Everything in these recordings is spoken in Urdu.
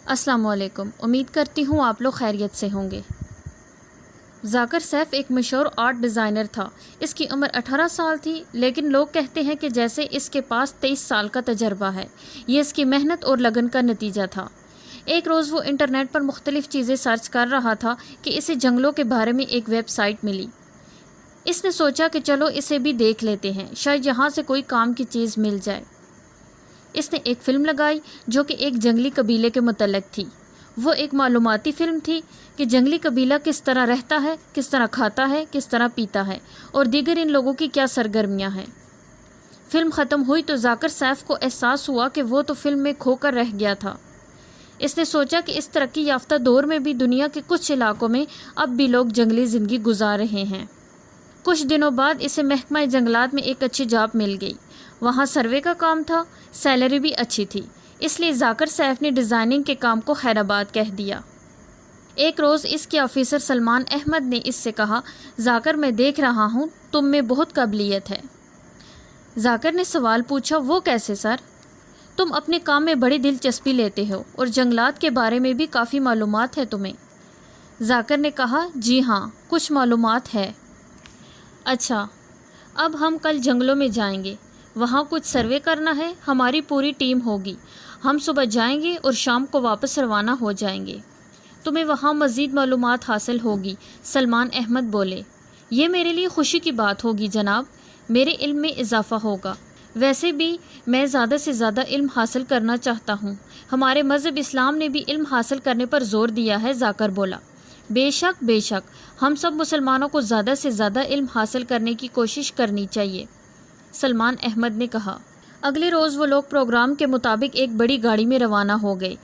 السلام علیکم، امید کرتی ہوں آپ لوگ خیریت سے ہوں گے۔ ذاکر سیف ایک مشہور آرٹ ڈیزائنر تھا۔ اس کی عمر 18 سال تھی، لیکن لوگ کہتے ہیں کہ جیسے اس کے پاس 23 سال کا تجربہ ہے۔ یہ اس کی محنت اور لگن کا نتیجہ تھا۔ ایک روز وہ انٹرنیٹ پر مختلف چیزیں سرچ کر رہا تھا کہ اسے جنگلوں کے بارے میں ایک ویب سائٹ ملی۔ اس نے سوچا کہ چلو اسے بھی دیکھ لیتے ہیں، شاید یہاں سے کوئی کام کی چیز مل جائے۔ اس نے ایک فلم لگائی جو کہ ایک جنگلی قبیلے کے متعلق تھی۔ وہ ایک معلوماتی فلم تھی کہ جنگلی قبیلہ کس طرح رہتا ہے، کس طرح کھاتا ہے، کس طرح پیتا ہے اور دیگر ان لوگوں کی کیا سرگرمیاں ہیں۔ فلم ختم ہوئی تو ذاکر سیف کو احساس ہوا کہ وہ تو فلم میں کھو کر رہ گیا تھا۔ اس نے سوچا کہ اس ترقی یافتہ دور میں بھی دنیا کے کچھ علاقوں میں اب بھی لوگ جنگلی زندگی گزار رہے ہیں۔ کچھ دنوں بعد اسے محکمہ جنگلات میں ایک اچھی جاب مل گئی۔ وہاں سروے کا کام تھا، سیلری بھی اچھی تھی، اس لیے ذاکر سیف نے ڈیزائننگ کے کام کو خیر آباد کہہ دیا۔ ایک روز اس کے آفیسر سلمان احمد نے اس سے کہا، ذاکر میں دیکھ رہا ہوں تم میں بہت قابلیت ہے۔ ذاکر نے سوال پوچھا، وہ کیسے سر؟ تم اپنے کام میں بڑی دلچسپی لیتے ہو اور جنگلات کے بارے میں بھی کافی معلومات ہے تمہیں۔ ذاکر نے کہا، جی ہاں، کچھ معلومات ہے۔ اچھا، اب ہم کل جنگلوں میں جائیں گے، وہاں کچھ سروے کرنا ہے، ہماری پوری ٹیم ہوگی۔ ہم صبح جائیں گے اور شام کو واپس روانہ ہو جائیں گے۔ تمہیں وہاں مزید معلومات حاصل ہوگی، سلمان احمد بولے۔ یہ میرے لیے خوشی کی بات ہوگی جناب، میرے علم میں اضافہ ہوگا۔ ویسے بھی میں زیادہ سے زیادہ علم حاصل کرنا چاہتا ہوں۔ ہمارے مذہب اسلام نے بھی علم حاصل کرنے پر زور دیا ہے، ذاکر بولا۔ بے شک بے شک، ہم سب مسلمانوں کو زیادہ سے زیادہ علم حاصل کرنے کی کوشش کرنی چاہیے، سلمان احمد نے کہا۔ اگلے روز وہ لوگ پروگرام کے مطابق ایک بڑی گاڑی میں روانہ ہو گئے۔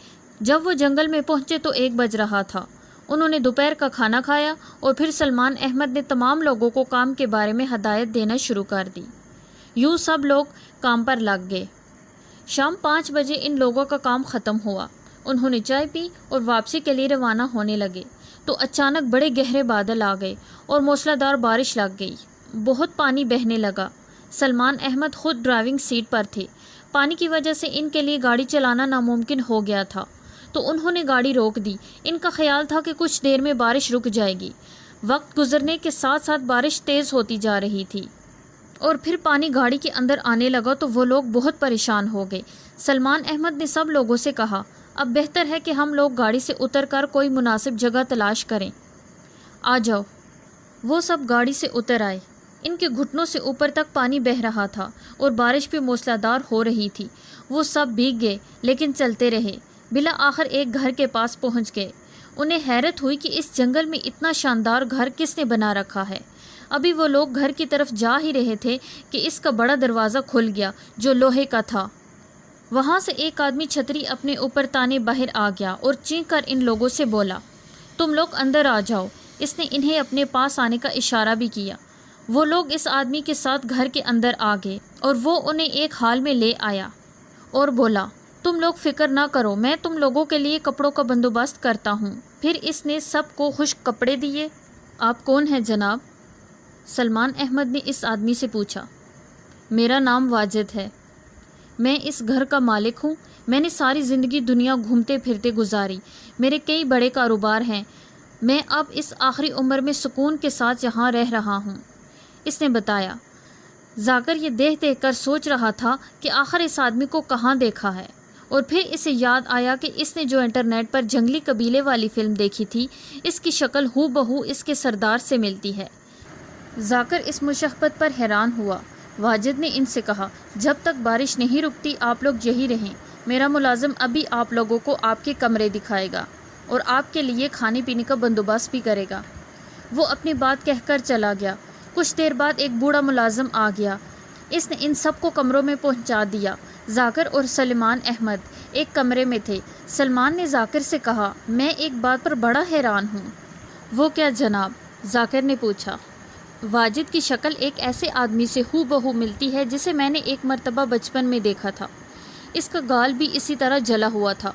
جب وہ جنگل میں پہنچے تو 1 بج رہا تھا۔ انہوں نے دوپہر کا کھانا کھایا اور پھر سلمان احمد نے تمام لوگوں کو کام کے بارے میں ہدایت دینا شروع کر دی۔ یوں سب لوگ کام پر لگ گئے۔ شام 5 بجے ان لوگوں کا کام ختم ہوا۔ انہوں نے چائے پی اور واپسی کے لیے روانہ ہونے لگے تو اچانک بڑے گہرے بادل آ گئے اور موسلادھار بارش لگ گئی۔ بہت پانی بہنے لگا۔ سلمان احمد خود ڈرائیونگ سیٹ پر تھے۔ پانی کی وجہ سے ان کے لیے گاڑی چلانا ناممکن ہو گیا تھا، تو انہوں نے گاڑی روک دی۔ ان کا خیال تھا کہ کچھ دیر میں بارش رک جائے گی۔ وقت گزرنے کے ساتھ ساتھ بارش تیز ہوتی جا رہی تھی اور پھر پانی گاڑی کے اندر آنے لگا تو وہ لوگ بہت پریشان ہو گئے۔ سلمان احمد نے سب لوگوں سے کہا، اب بہتر ہے کہ ہم لوگ گاڑی سے اتر کر کوئی مناسب جگہ تلاش کریں۔ آ جاؤ۔ وہ سب گاڑی سے اتر آئے۔ ان کے گھٹنوں سے اوپر تک پانی بہہ رہا تھا اور بارش بھی موسلادھار ہو رہی تھی۔ وہ سب بھیگ گئے لیکن چلتے رہے۔ بالآخر ایک گھر کے پاس پہنچ گئے۔ انہیں حیرت ہوئی کہ اس جنگل میں اتنا شاندار گھر کس نے بنا رکھا ہے۔ ابھی وہ لوگ گھر کی طرف جا ہی رہے تھے کہ اس کا بڑا دروازہ کھل گیا جو لوہے کا تھا۔ وہاں سے ایک آدمی چھتری اپنے اوپر تانے باہر آ گیا اور چینک کر ان لوگوں سے بولا، تم لوگ اندر آ جاؤ۔ اس نے انہیں اپنے پاس آنے کا اشارہ بھی کیا۔ وہ لوگ اس آدمی کے ساتھ گھر کے اندر آ گئے اور وہ انہیں ایک حال میں لے آیا اور بولا، تم لوگ فکر نہ کرو، میں تم لوگوں کے لیے کپڑوں کا بندوبست کرتا ہوں۔ پھر اس نے سب کو خشک کپڑے دیے۔ آپ کون ہیں جناب؟ سلمان احمد نے اس آدمی سے پوچھا۔ میرا نام واجد ہے، میں اس گھر کا مالک ہوں۔ میں نے ساری زندگی دنیا گھومتے پھرتے گزاری، میرے کئی بڑے کاروبار ہیں۔ میں اب اس آخری عمر میں سکون کے ساتھ یہاں رہ رہا ہوں، اس نے بتایا۔ ذاکر یہ دیکھ کر سوچ رہا تھا کہ آخر اس آدمی کو کہاں دیکھا ہے، اور پھر اسے یاد آیا کہ اس نے جو انٹرنیٹ پر جنگلی قبیلے والی فلم دیکھی تھی، اس کی شکل ہو بہو اس کے سردار سے ملتی ہے۔ ذاکر اس مشبت پر حیران ہوا۔ واجد نے ان سے کہا، جب تک بارش نہیں رکتی آپ لوگ یہی رہیں، میرا ملازم ابھی آپ لوگوں کو آپ کے کمرے دکھائے گا اور آپ کے لیے کھانے پینے کا بندوبست بھی کرے گا۔ وہ اپنی بات کہہ کر چلا گیا۔ کچھ دیر بعد ایک بوڑھا ملازم آ گیا۔ اس نے ان سب کو کمروں میں پہنچا دیا۔ ذاکر اور سلمان احمد ایک کمرے میں تھے۔ سلمان نے ذاکر سے کہا، میں ایک بات پر بڑا حیران ہوں۔ وہ کیا جناب؟ ذاکر نے پوچھا۔ واجد کی شکل ایک ایسے آدمی سے ہو بہو ملتی ہے جسے میں نے ایک مرتبہ بچپن میں دیکھا تھا۔ اس کا گال بھی اسی طرح جلا ہوا تھا۔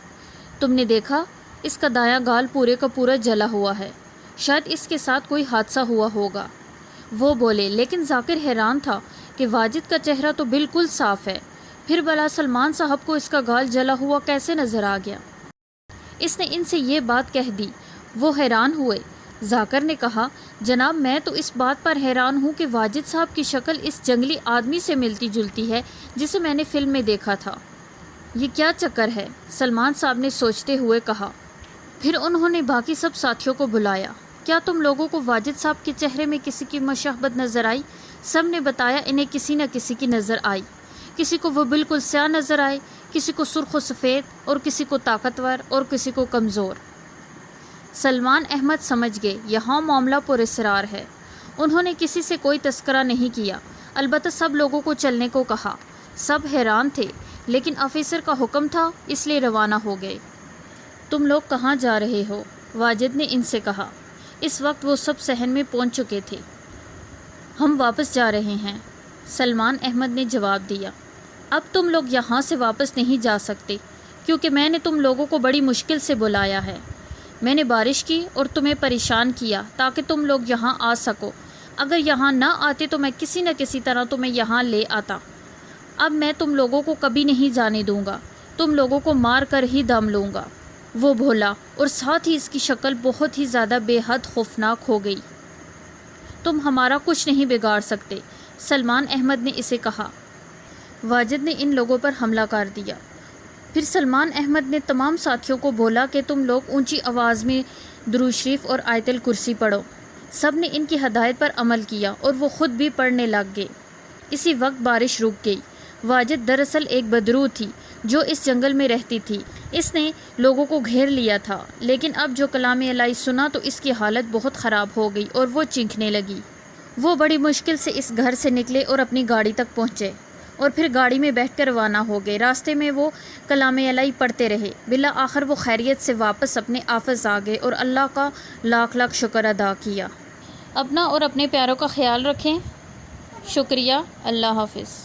تم نے دیکھا؟ اس کا دایاں گال پورے کا پورا جلا ہوا ہے۔ شاید اس کے ساتھ کوئی حادثہ ہوا ہوگا، وہ بولے۔ لیکن ذاکر حیران تھا کہ واجد کا چہرہ تو بالکل صاف ہے، پھر بلا سلمان صاحب کو اس کا گال جلا ہوا کیسے نظر آ گیا؟ اس نے ان سے یہ بات کہہ دی۔ وہ حیران ہوئے۔ ذاکر نے کہا، جناب میں تو اس بات پر حیران ہوں کہ واجد صاحب کی شکل اس جنگلی آدمی سے ملتی جلتی ہے جسے میں نے فلم میں دیکھا تھا۔ یہ کیا چکر ہے؟ سلمان صاحب نے سوچتے ہوئے کہا۔ پھر انہوں نے باقی سب ساتھیوں کو بلایا۔ کیا تم لوگوں کو واجد صاحب کے چہرے میں کسی کی مشابہت نظر آئی؟ سب نے بتایا انہیں کسی نہ کسی کی نظر آئی۔ کسی کو وہ بالکل سیاہ نظر آئے، کسی کو سرخ و سفید، اور کسی کو طاقتور اور کسی کو کمزور۔ سلمان احمد سمجھ گئے یہاں معاملہ پر اسرار ہے۔ انہوں نے کسی سے کوئی تذکرہ نہیں کیا، البتہ سب لوگوں کو چلنے کو کہا۔ سب حیران تھے، لیکن آفیسر کا حکم تھا اس لیے روانہ ہو گئے۔ تم لوگ کہاں جا رہے ہو؟ واجد نے ان سے کہا۔ اس وقت وہ سب صحن میں پہنچ چکے تھے۔ ہم واپس جا رہے ہیں، سلمان احمد نے جواب دیا۔ اب تم لوگ یہاں سے واپس نہیں جا سکتے، کیونکہ میں نے تم لوگوں کو بڑی مشکل سے بلایا ہے۔ میں نے بارش کی اور تمہیں پریشان کیا تاکہ تم لوگ یہاں آ سکو۔ اگر یہاں نہ آتے تو میں کسی نہ کسی طرح تمہیں یہاں لے آتا۔ اب میں تم لوگوں کو کبھی نہیں جانے دوں گا، تم لوگوں کو مار کر ہی دم لوں گا۔ وہ بولا، اور ساتھ ہی اس کی شکل بہت ہی زیادہ بے حد خوفناک ہو گئی۔ تم ہمارا کچھ نہیں بگاڑ سکتے، سلمان احمد نے اسے کہا۔ واجد نے ان لوگوں پر حملہ کر دیا۔ پھر سلمان احمد نے تمام ساتھیوں کو بولا کہ تم لوگ اونچی آواز میں درود شریف اور آیت الکرسی پڑھو۔ سب نے ان کی ہدایت پر عمل کیا اور وہ خود بھی پڑھنے لگ گئے۔ اسی وقت بارش رک گئی۔ واجد دراصل ایک بدرو تھی جو اس جنگل میں رہتی تھی۔ اس نے لوگوں کو گھیر لیا تھا، لیکن اب جو کلام الہی سنا تو اس کی حالت بہت خراب ہو گئی اور وہ چیخنے لگی۔ وہ بڑی مشکل سے اس گھر سے نکلے اور اپنی گاڑی تک پہنچے اور پھر گاڑی میں بیٹھ کر روانہ ہو گئے۔ راستے میں وہ کلام الہی پڑھتے رہے۔ بالآخر وہ خیریت سے واپس اپنے آفس آ گئے اور اللہ کا لاکھ لاکھ شکر ادا کیا۔ اپنا اور اپنے پیاروں کا خیال رکھیں۔ شکریہ۔ اللہ حافظ۔